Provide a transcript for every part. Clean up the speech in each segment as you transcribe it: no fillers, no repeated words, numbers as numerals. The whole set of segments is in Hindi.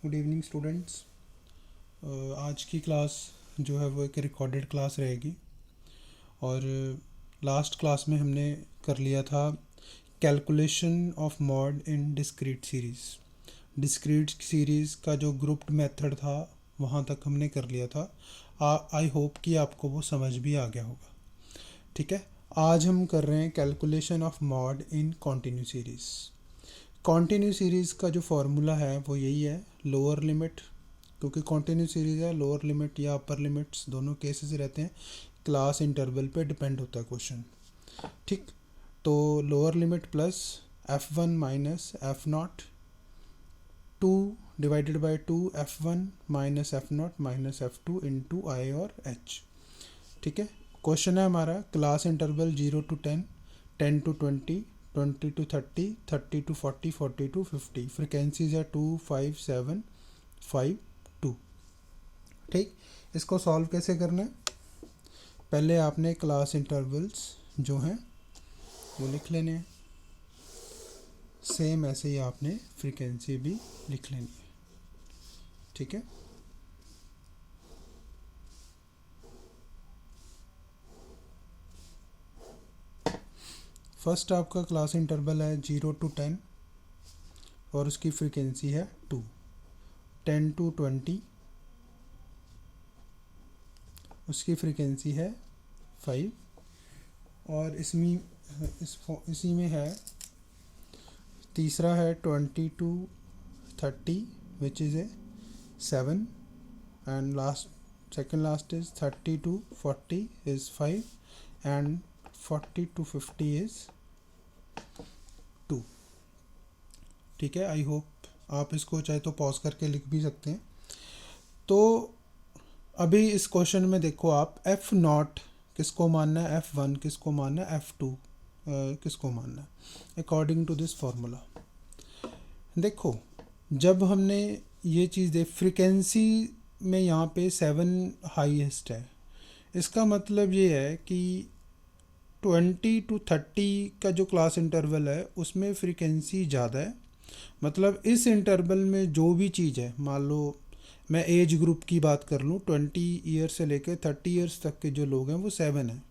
Good evening students. आज की क्लास जो है वो एक रिकॉर्डेड क्लास रहेगी और लास्ट क्लास में हमने कर लिया था calculation of mod in discrete series. Discrete series का जो ग्रुप्ड मेथड था वहाँ तक हमने कर लिया था। आई होप कि आपको वो समझ भी आ गया होगा। ठीक है, आज हम कर रहे हैं calculation of mod in continue series. Continue series का जो फार्मूला है वो यही है, लोअर लिमिट, क्योंकि कॉन्टिन्यू सीरीज़ है, लोअर लिमिट या अपर लिमिट्स दोनों केसेस रहते हैं, क्लास इंटरवल पे डिपेंड होता है क्वेश्चन। ठीक, तो lower limit plus f1 minus F naught 2 divided by 2 f1 minus F naught minus f2 into I और h। ठीक है, क्वेश्चन है हमारा class interval 0 to 10, 10 to 20, 20 to 30, 30 to 40, 40 to 50। Frequencies है 2, 5, 7, 5, 2। ठीक, इसको सॉल्व कैसे करना है? पहले आपने क्लास इंटरवल्स जो हैं वो लिख लेने हैं, सेम ऐसे ही आपने फ्रीक्वेंसी भी लिख लेनी है। ठीक है, फर्स्ट आपका क्लास इंटरवल है 0 to 10 और उसकी फ्रीक्वेंसी है 2। 10 to 20 उसकी फ्रीक्वेंसी है 5 और इसी में है तीसरा है 20 to 30 which is a 7 and second last is 30 to 40 is 5 and 40 to 50 is 2। ठीक है, आई होप आप इसको चाहे तो पॉज करके लिख भी सकते हैं। तो अभी इस क्वेश्चन में देखो आप एफ नॉट किसको मानना है, f1 किसको मानना है, f2 किसको मानना है अकॉर्डिंग टू दिस फार्मूला। देखो, जब हमने ये चीज़ देख, फ्रीक्वेंसी में यहाँ पे 7 हाईएस्ट है, इसका मतलब ये है कि 20 to 30 का जो क्लास इंटरवल है उसमें फ्रीक्वेंसी ज़्यादा है। मतलब इस इंटरवल में जो भी चीज़ है, मान लो मैं एज ग्रुप की बात कर लूँ, 20 ईयर से लेकर 30 ईयर्स तक के जो लोग हैं वो 7 हैं।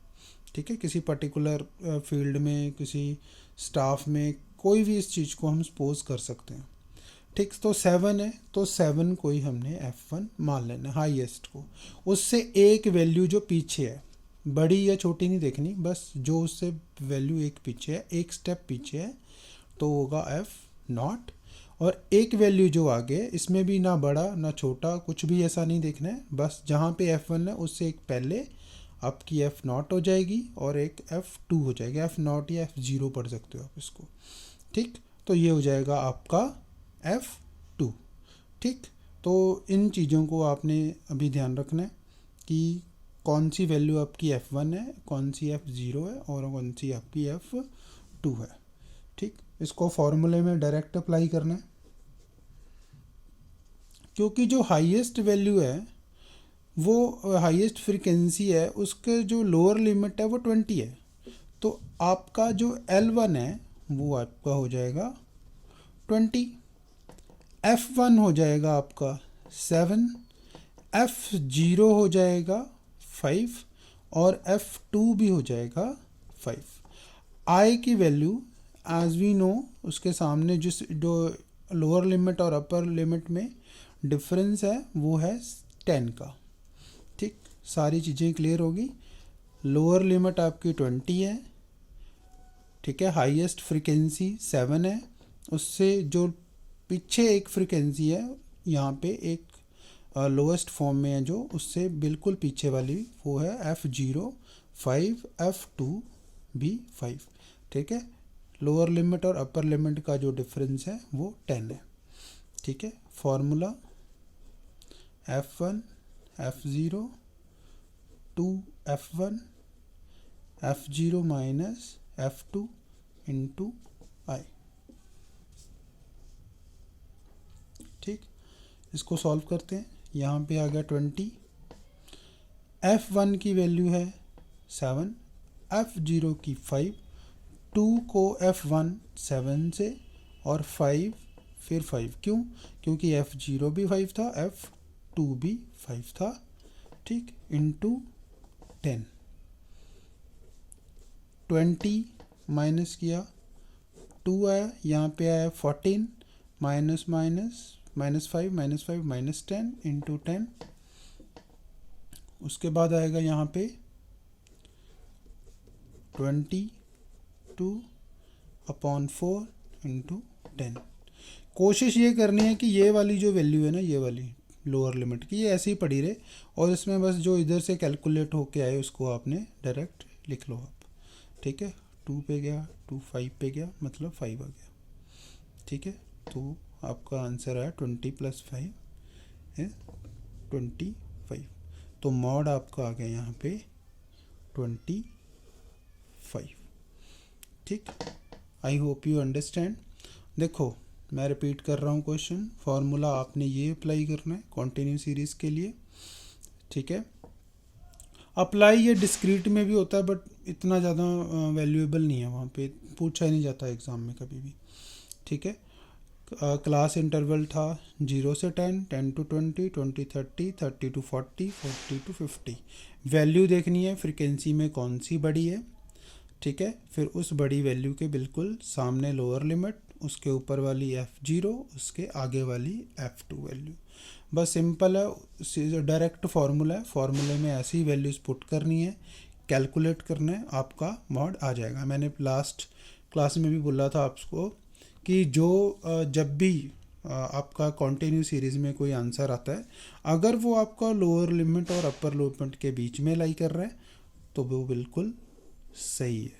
ठीक है, किसी पर्टिकुलर फील्ड में, किसी स्टाफ में, कोई भी इस चीज़ को हम सपोज कर सकते हैं। ठीक, तो 7 है, तो 7 को ही हमने f1 मान लेना है हाईएस्ट को। उससे एक वैल्यू जो पीछे है, बड़ी या छोटी नहीं देखनी, बस जो उससे वैल्यू एक पीछे है, एक स्टेप पीछे है, तो होगा f0। और एक वैल्यू जो आगे, इसमें भी ना बड़ा ना छोटा, कुछ भी ऐसा नहीं देखना है, बस जहाँ पे f1 है उससे एक पहले आपकी f0 हो जाएगी और एक f2 हो जाएगी। f0 या f0 पढ़ सकते हो आप इसको। ठीक, तो ये हो जाएगा आपका f2। ठीक, तो इन चीज़ों को आपने अभी ध्यान रखना है कि कौन सी वैल्यू आपकी f1 है, कौन सी f0 है और कौन सी आपकी f2 है। ठीक, इसको फॉर्मूले में डायरेक्ट अप्लाई करना है, क्योंकि जो हाईएस्ट वैल्यू है वो हाईएस्ट फ्रीक्वेंसी है, उसके जो लोअर लिमिट है वो 20 है। तो आपका जो L1 है वो आपका हो जाएगा 20, f1 हो जाएगा आपका 7, f0 हो जाएगा 5 और f2 भी हो जाएगा 5। I की वैल्यू एज वी नो, उसके सामने जो लोअर लिमिट और अपर लिमिट में डिफरेंस है वो है 10 का। ठीक, सारी चीज़ें क्लियर होगी। लोअर लिमिट आपकी 20 है, ठीक है, हाईएस्ट फ्रीक्वेंसी 7 है, उससे जो पीछे एक फ्रीक्वेंसी है यहाँ पे एक लोएस्ट फॉर्म में है जो उससे बिल्कुल पीछे वाली, वो है f0 5, f2 भी 5। ठीक है, लोअर लिमिट और अपर लिमिट का जो डिफरेंस है वो 10 है। ठीक है, formula f1 f0 2 f1 f0 minus f2 into आई। ठीक, इसको सॉल्व करते हैं। यहाँ पे आ गया 20, f1 की वैल्यू है 7, f0 की 5, 2 को f1 7 से और 5 फिर 5। क्यों? क्योंकि F0 भी 5 था, F2 भी 5 था, ठीक, इंटू 10। 20 माइनस किया 2 आया, यहाँ पे आया 14, माइनस माइनस -5 -5 -10 इंटू 10। उसके बाद आएगा यहाँ पे 22/4 इंटू 10। कोशिश ये करनी है कि ये वाली जो वैल्यू है ना, ये वाली लोअर लिमिट की, ये ऐसे ही पड़ी रहे, और इसमें बस जो इधर से कैलकुलेट होके आए उसको आपने डायरेक्ट लिख लो आप, ठीक है। 2 पे गया, 2 5 पे गया, मतलब 5 आ गया, ठीक है। तो आपका आंसर आया 20 + 5 है 25। तो मॉड आपका आ गया यहाँ पे 25, ठीक। I hope you understand. देखो मैं रिपीट कर रहा हूँ क्वेश्चन, फार्मूला आपने ये अप्लाई करना है कॉन्टिन्यू सीरीज़ के लिए, ठीक है। अप्लाई ये डिस्क्रीट में भी होता है, बट इतना ज़्यादा वैल्यूएबल नहीं है, वहाँ पे पूछा ही नहीं जाता एग्ज़ाम में कभी भी, ठीक है। क्लास इंटरवल था 0 से 10, 10 to 20, 20 30, 30 to 40, 40 to 50। वैल्यू देखनी है फ्रीक्वेंसी में कौन सी बड़ी है, ठीक है। फिर उस बड़ी वैल्यू के बिल्कुल सामने लोअर लिमिट, उसके ऊपर वाली F0, उसके आगे वाली F2 वैल्यू। बस सिंपल है, डायरेक्ट फार्मूला है, फार्मूले में ऐसी वैल्यूज़ पुट करनी है, कैलकुलेट करना है, आपका मॉड आ जाएगा। मैंने लास्ट क्लास में भी बोला था आपको कि जो जब भी आपका कॉन्टिन्यू सीरीज़ में कोई आंसर आता है, अगर वो आपका लोअर लिमिट और अपर लिमिट के बीच में लाई कर रहा है तो वो बिल्कुल सही है,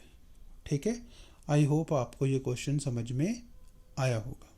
ठीक है। आई होप आपको ये क्वेश्चन समझ में आया होगा।